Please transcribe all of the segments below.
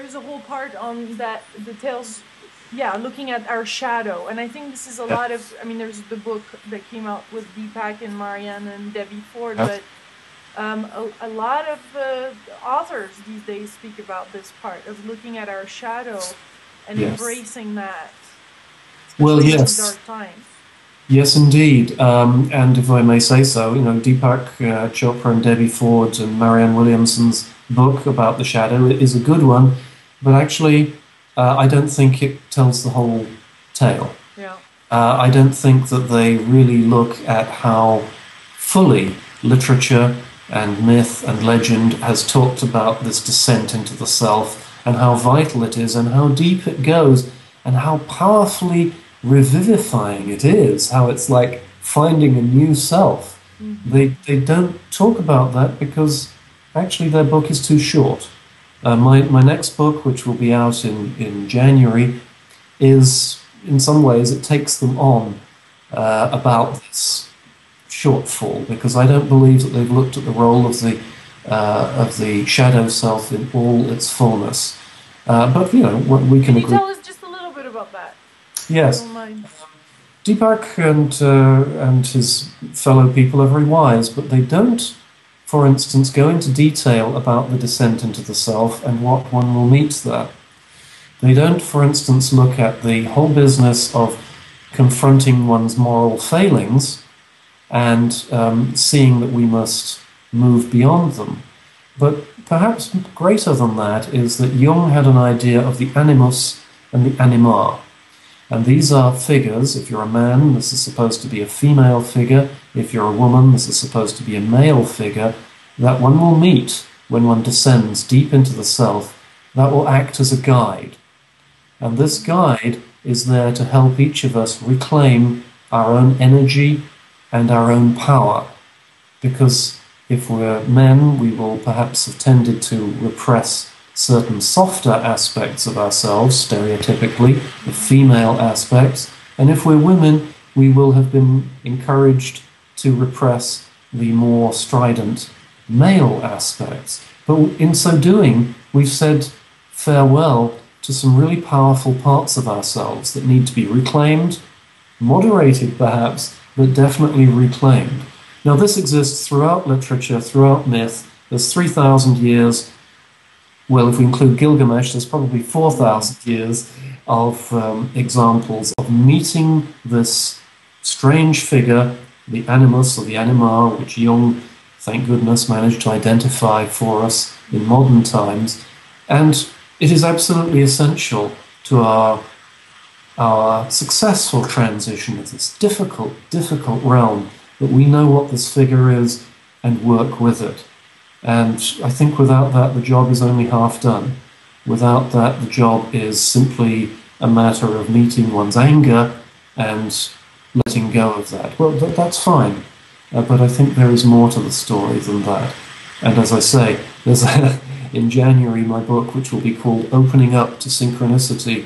there's a whole part on that details, yeah, looking at our shadow. And I think this is a lot of, I mean, there's the book that came out with Deepak and Marianne and Debbie Ford, but a lot of authors these days speak about this part of looking at our shadow and embracing that. Well, yes. In dark times. Yes, indeed. And if I may say so, you know, Deepak Chopra and Debbie Ford and Marianne Williamson's book about the shadow is a good one, but actually I don't think it tells the whole tale. Yeah. I don't think that they really look at how fully literature and myth and legend has talked about this descent into the self and how vital it is and how deep it goes and how powerfully revivifying it is, how it's like finding a new self. They don't talk about that because actually their book is too short. My next book, which will be out in January, is in some ways it takes them on about this shortfall, because I don't believe that they've looked at the role of the shadow self in all its fullness. But you know, we can agree. Can you tell us just a little bit about that? Yes. Deepak and his fellow people are very wise, but they don't, for instance, go into detail about the descent into the self and what one will meet there. They don't, for instance, look at the whole business of confronting one's moral failings and seeing that we must move beyond them. But perhaps greater than that is that Jung had an idea of the animus and the anima. And these are figures. If you're a man, this is supposed to be a female figure. If you're a woman, this is supposed to be a male figure, that one will meet when one descends deep into the self, that will act as a guide. And this guide is there to help each of us reclaim our own energy and our own power. Because if we're men, we will perhaps have tended to repress certain softer aspects of ourselves, stereotypically, the female aspects. And if we're women, we will have been encouraged to repress the more strident male aspects. But in so doing, we've said farewell to some really powerful parts of ourselves that need to be reclaimed, moderated perhaps, but definitely reclaimed. Now this exists throughout literature, throughout myth. There's 3,000 years, well, if we include Gilgamesh, there's probably 4,000 years of examples of meeting this strange figure, the animus or the anima, which Jung, thank goodness, managed to identify for us in modern times. And it is absolutely essential to our successful transition of this difficult realm, that we know what this figure is and work with it. And I think without that, the job is only half done. Without that, the job is simply a matter of meeting one's anger and letting go of that. Well, that's fine, but I think there is more to the story than that. And as I say, there's in January, my book, which will be called Opening Up to Synchronicity,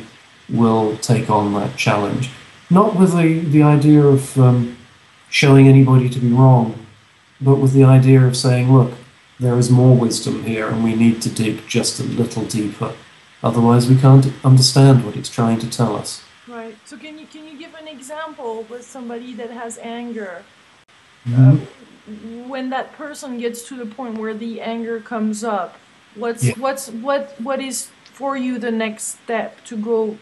will take on that challenge. Not with the idea of showing anybody to be wrong, but with the idea of saying, look, there is more wisdom here and we need to dig just a little deeper. Otherwise we can't understand what it's trying to tell us. Right. So can you give an example with somebody that has anger? When that person gets to the point where the anger comes up, what is for you the next step to go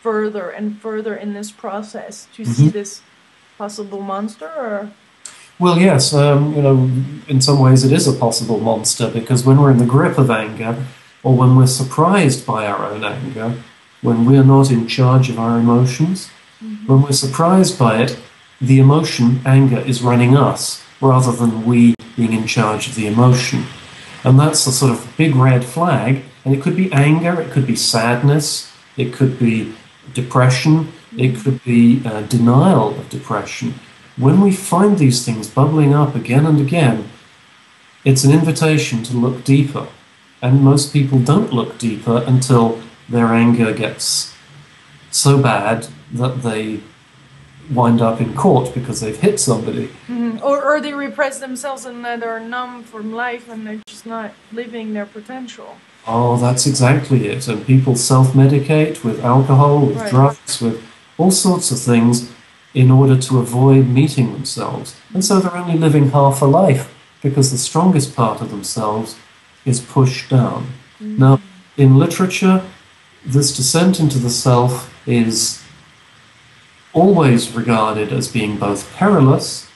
further and further in this process to see this possible monster? Or? Well, yes, you know, in some ways it is a possible monster, because when we're in the grip of anger, or when we're surprised by our own anger, when we're not in charge of our emotions, when we're surprised by it, the emotion, anger, is running us, rather than we being in charge of the emotion. And that's a sort of big red flag, and it could be anger, it could be sadness, it could be depression, it could be denial of depression. When we find these things bubbling up again and again, it's an invitation to look deeper. And most people don't look deeper until their anger gets so bad that they wind up in court because they've hit somebody. Or they repress themselves and they're numb from life and they're just not living their potential. Oh, that's exactly it. And people self-medicate with alcohol, with Right. drugs, with all sorts of things in order to avoid meeting themselves. And so they're only living half a life because the strongest part of themselves is pushed down. Now, in literature, this descent into the self is always regarded as being both perilous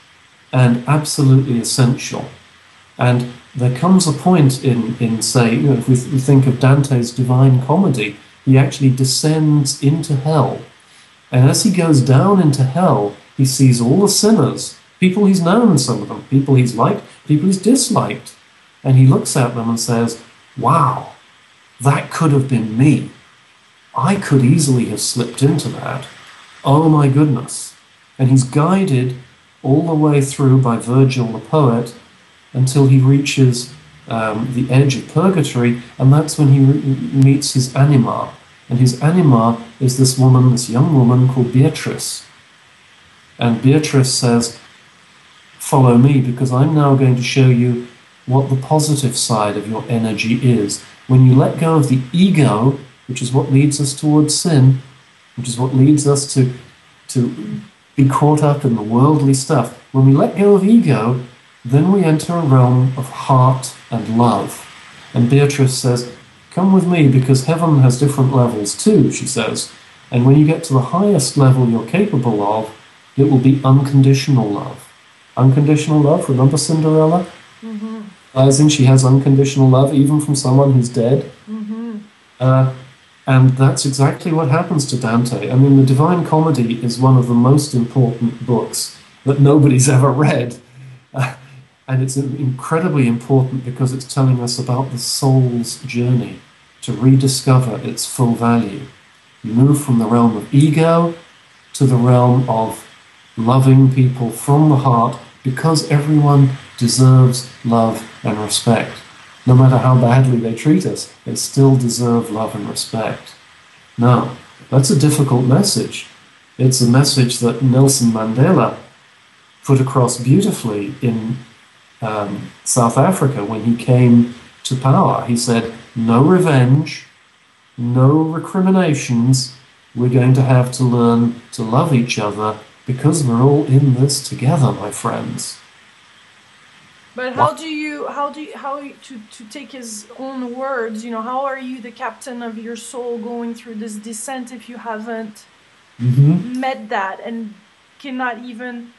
and absolutely essential. And there comes a point in say, if we think of Dante's Divine Comedy, he actually descends into hell. And as he goes down into hell, he sees all the sinners, people he's known, some of them, people he's liked, people he's disliked. And he looks at them and says, wow, that could have been me. I could easily have slipped into that. Oh my goodness. And he's guided all the way through by Virgil the poet until he reaches the edge of purgatory, and that's when he meets his anima. And his anima is this woman, this young woman called Beatrice. And Beatrice says, follow me, because I'm now going to show you what the positive side of your energy is. When you let go of the ego, which is what leads us towards sin, which is what leads us to be caught up in the worldly stuff. When we let go of ego, then we enter a realm of heart and love. And Beatrice says, come with me, because heaven has different levels too, she says. And when you get to the highest level you're capable of, it will be unconditional love. Unconditional love, remember Cinderella? Mm-hmm. As in she has unconditional love even from someone who's dead. Mm-hmm. And that's exactly what happens to Dante. I mean, the Divine Comedy is one of the most important books that nobody's ever read. And it's incredibly important because it's telling us about the soul's journey to rediscover its full value. You move from the realm of ego to the realm of loving people from the heart, because everyone deserves love and respect. No matter how badly they treat us, they still deserve love and respect. Now, that's a difficult message. It's a message that Nelson Mandela put across beautifully in South Africa when he came to power. He said, no revenge, no recriminations. We're going to have to learn to love each other because we're all in this together, my friends. But to take his own words, how are you the captain of your soul going through this descent if you haven't met that and cannot even,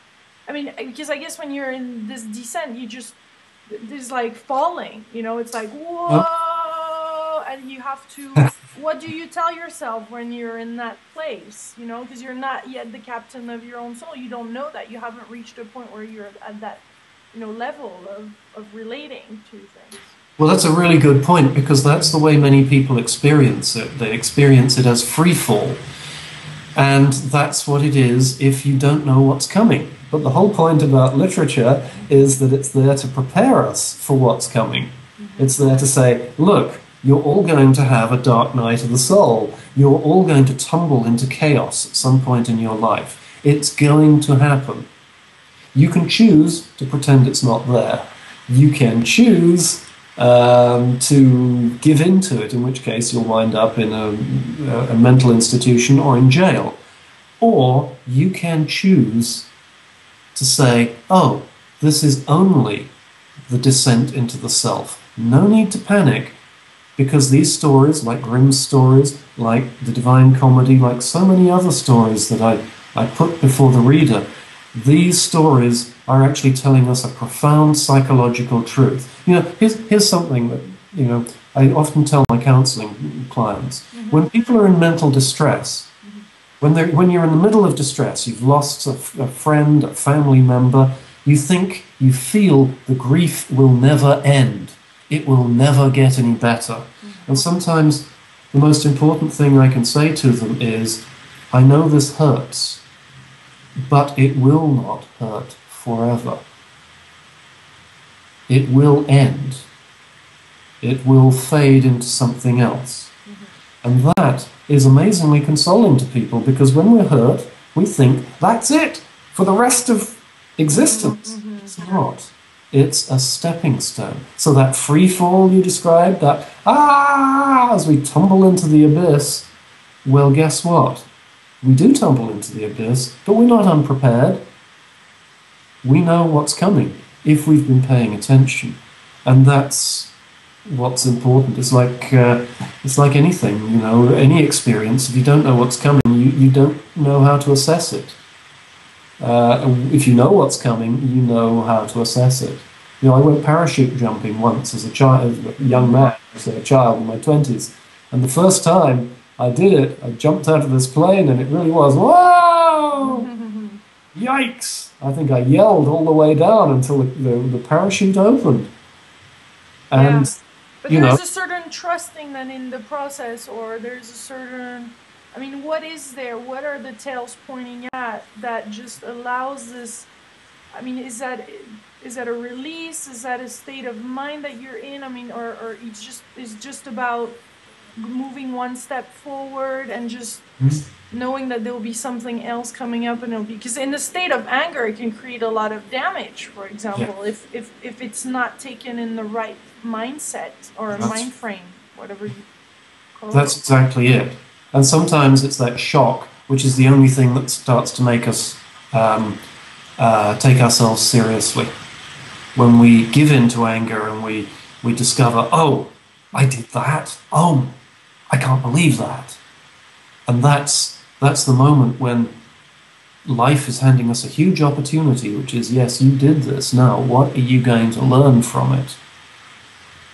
because I guess when you're in this descent, there's like falling, it's like, whoa, and you have to, what do you tell yourself when you're in that place, because you're not yet the captain of your own soul. You don't know that. You haven't reached a point where you're at that level of relating to things. Well, that's a really good point, because that's the way many people experience it. They experience it as free fall. And that's what it is if you don't know what's coming. But the whole point about literature is that it's there to prepare us for what's coming. Mm-hmm. It's there to say, look, you're all going to have a dark night of the soul. You're all going to tumble into chaos at some point in your life. It's going to happen. You can choose to pretend it's not there. You can choose to give in to it, in which case you'll wind up in a mental institution or in jail. Or you can choose to say, oh, this is only the descent into the self. No need to panic, because these stories, like Grimm's stories, like the Divine Comedy, like so many other stories that I put before the reader, these stories are actually telling us a profound psychological truth. Here's something that, I often tell my counseling clients. Mm-hmm. When people are in mental distress, mm-hmm. when you're in the middle of distress, you've lost a friend, a family member, you feel the grief will never end. It will never get any better. Mm-hmm. And sometimes the most important thing I can say to them is, I know this hurts, but it will not hurt forever. It will end. It will fade into something else. Mm-hmm. And that is amazingly consoling to people, because when we're hurt, we think that's it for the rest of existence. Mm-hmm. It's not. It's a stepping stone. So that free fall you described, that as we tumble into the abyss, well, guess what? We do tumble into the abyss, but we're not unprepared. We know what's coming if we've been paying attention. And that's what's important. It's like anything, you know, any experience. If you don't know what's coming, you don't know how to assess it. If you know what's coming, you know how to assess it. You know, I went parachute jumping once as a child, a young man, as a child in my 20s. And the first time I did it, I jumped out of this plane and it really was, whoa! Yikes! I think I yelled all the way down until the parachute opened. And, But there's a certain trusting then in the process, or there's a certain, I mean, what is there? What are the tales pointing at that just allows this? I mean, is that a release? Is that a state of mind that you're in? I mean, or it's just about moving one step forward and just knowing that there will be something else coming up, and it'll be, because in the state of anger it can create a lot of damage, for example, if it's not taken in the right mindset or mind frame, whatever you call it. That's exactly it. And sometimes it's that shock which is the only thing that starts to make us take ourselves seriously. When we give in to anger and we discover, oh, I did that, oh, I can't believe that. And that's the moment when life is handing us a huge opportunity, which is, yes, you did this, now what are you going to learn from it?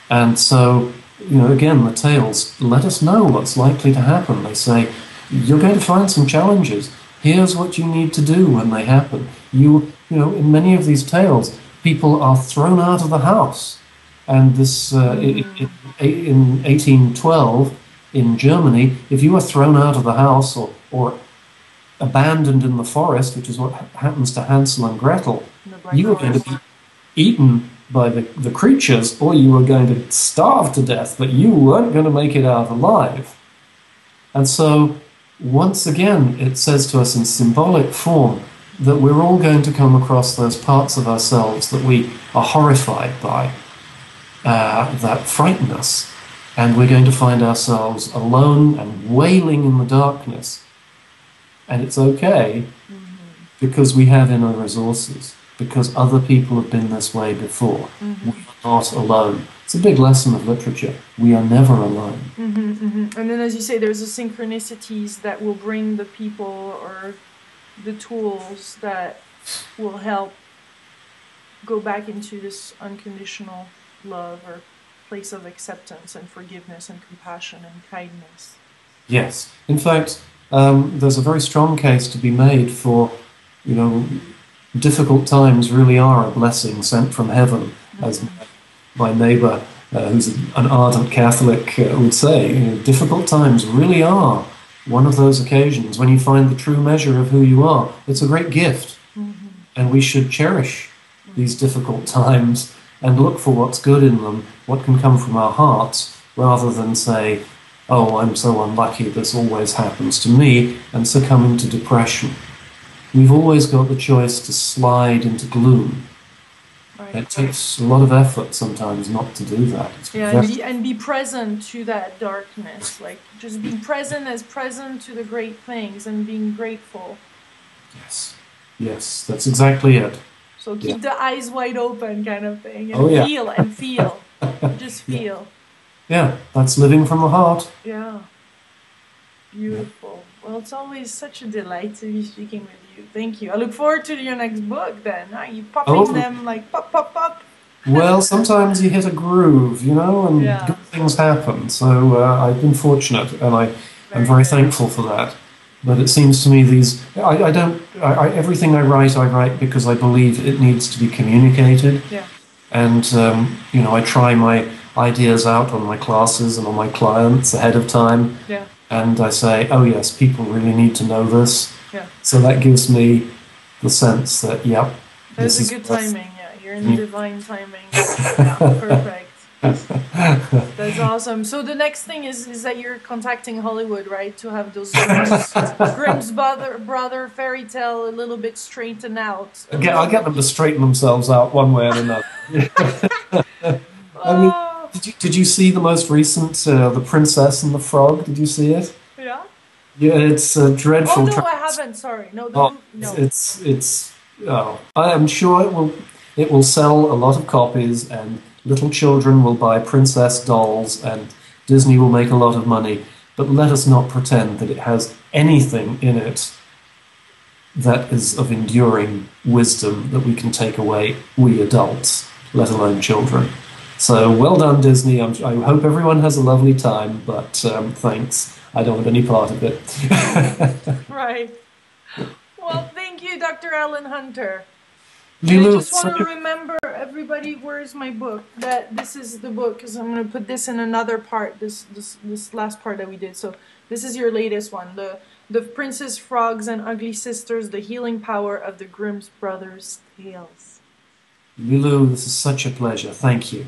And so, you know, again, the tales let us know what's likely to happen. They say, you're going to find some challenges. Here's what you need to do when they happen. You know, in many of these tales, people are thrown out of the house. And this, in 1812, in Germany, if you were thrown out of the house or abandoned in the forest, which is what happens to Hansel and Gretel, you were going to be eaten by the creatures, or you were going to starve to death, but you weren't going to make it out alive. And so, once again, it says to us in symbolic form that we're all going to come across those parts of ourselves that we are horrified by, that frighten us, and we're going to find ourselves alone and wailing in the darkness. And it's okay, because we have inner resources, because other people have been this way before. We are not alone. It's a big lesson of literature. We are never alone. And then, as you say, there's the synchronicities that will bring the people or the tools that will help go back into this unconditional love or place of acceptance and forgiveness and compassion and kindness. Yes. In fact, there's a very strong case to be made for, you know, difficult times really are a blessing sent from heaven, as my neighbour, who's an ardent Catholic, would say. You know, difficult times really are one of those occasions when you find the true measure of who you are. It's a great gift, and we should cherish these difficult times and look for what's good in them, what can come from our hearts, rather than say, oh, I'm so unlucky, this always happens to me, and succumb into depression. We've always got the choice to slide into gloom. Right. It takes a lot of effort sometimes not to do that. And be present to that darkness, like just being present to the great things and being grateful. Yes, that's exactly it. So keep the eyes wide open, kind of thing, and feel, just feel. Yeah, that's living from the heart. Yeah, beautiful. Well, it's always such a delight to be speaking with you. Thank you. I look forward to your next book then. Are you popping them like pop, pop, pop? Well, sometimes you hit a groove, you know, and good things happen. So I've been fortunate, and I'm very thankful for that. But it seems to me everything I write because I believe it needs to be communicated. Yeah. And, you know, I try my ideas out on my classes and on my clients ahead of time. Yeah. And I say, oh yes, people really need to know this. Yeah. So that gives me the sense that, this is good timing. Yeah, you're in divine timing. Perfect. That's awesome. So the next thing is that you're contacting Hollywood, right, to have those Grimm's brother fairy tale a little bit straightened out. I'll get them to straighten themselves out one way or another. I mean, Oh, did you see the most recent, The Princess and the Frog? Did you see it? yeah. Yeah, it's a dreadful. Oh no, I haven't. Sorry, no, no. It's. Oh, I am sure it will sell a lot of copies, and little children will buy princess dolls, and Disney will make a lot of money. But let us not pretend that it has anything in it that is of enduring wisdom that we can take away, we adults, let alone children. So well done, Disney. I hope everyone has a lovely time, but thanks. I don't want any part of it. Right. Well, thank you, Dr. Allan Hunter. Lilou, I just want to remember everybody, where's my book? That this is the book, because I'm going to put this in another part, this last part that we did. So this is your latest one, the Princess, Frogs, and Ugly Sisters, The Healing Power of the Grimm's Brothers' Tales. Lilou, this is such a pleasure. Thank you.